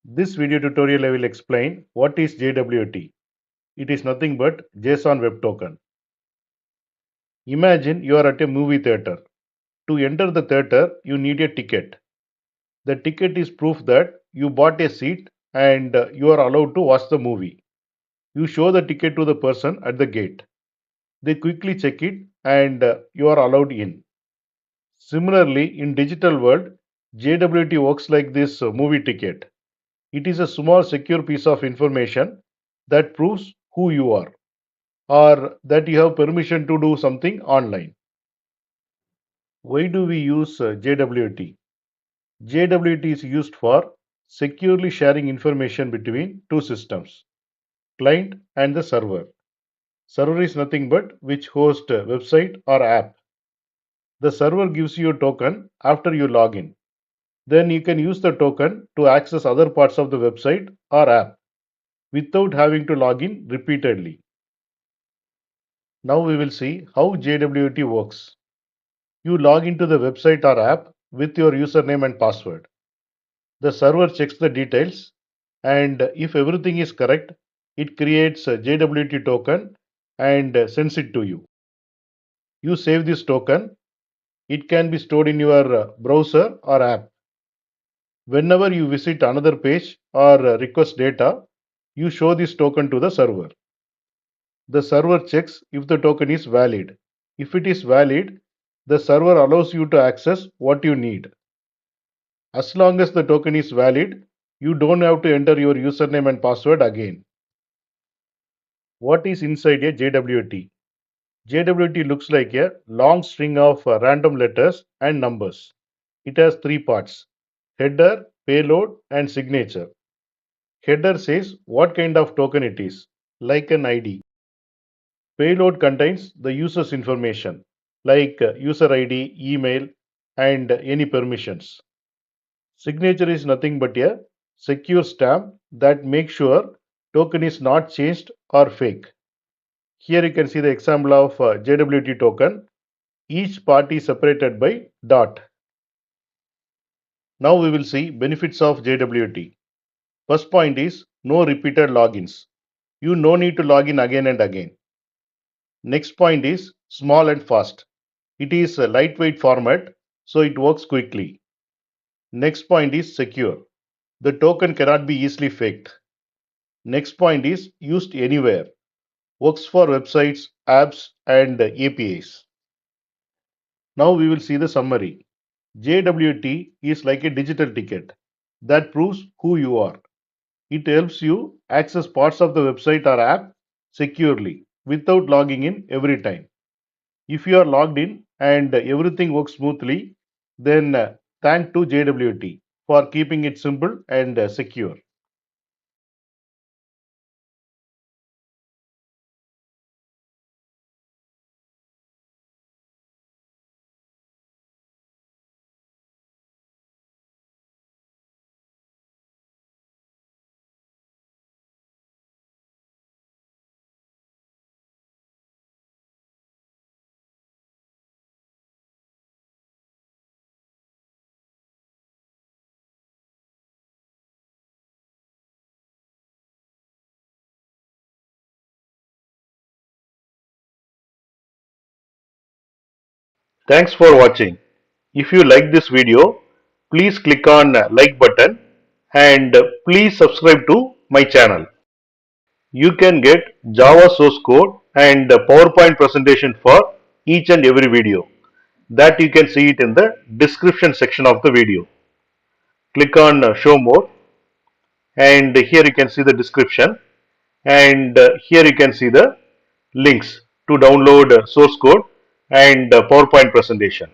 This video tutorial I will explain what is JWT. It is nothing but JSON Web Token. Imagine you are at a movie theater. To enter the theater, you need a ticket. The ticket is proof that you bought a seat and you are allowed to watch the movie. You show the ticket to the person at the gate. They quickly check it and you are allowed in. Similarly, in digital world, JWT works like this movie ticket. It is a small secure piece of information that proves who you are or that you have permission to do something online. Why do we use JWT? JWT is used for securely sharing information between two systems, client and the server. Server is nothing but which hosts a website or app. The server gives you a token after you log in. Then you can use the token to access other parts of the website or app without having to log in repeatedly. Now we will see how JWT works. You log into the website or app with your username and password. The server checks the details, and if everything is correct, it creates a JWT token and sends it to you. You save this token. It can be stored in your browser or app. Whenever you visit another page or request data, you show this token to the server. The server checks if the token is valid. If it is valid, the server allows you to access what you need. As long as the token is valid, you don't have to enter your username and password again. What is inside a JWT? JWT looks like a long string of random letters and numbers. It has three parts: header, payload, and signature. Header says what kind of token it is, like an ID. Payload contains the user's information, like user ID, email, and any permissions. Signature is nothing but a secure stamp that makes sure token is not changed or fake. Here you can see the example of JWT token. Each part is separated by dot. Now we will see benefits of JWT. First point is no repeated logins. You no need to log in again and again. Next point is small and fast. It is a lightweight format, so it works quickly. Next point is secure. The token cannot be easily faked. Next point is used anywhere. Works for websites, apps, and APIs. Now we will see the summary. JWT is like a digital ticket that proves who you are. It helps you access parts of the website or app securely without logging in every time. If you are logged in and everything works smoothly, then thank to JWT for keeping it simple and secure. Thanks for watching. If you like this video, please click on like button and please subscribe to my channel. You can get Java source code and PowerPoint presentation for each and every video. That you can see it in the description section of the video. Click on show more, and here you can see the description, and here you can see the links to download source code and PowerPoint presentation.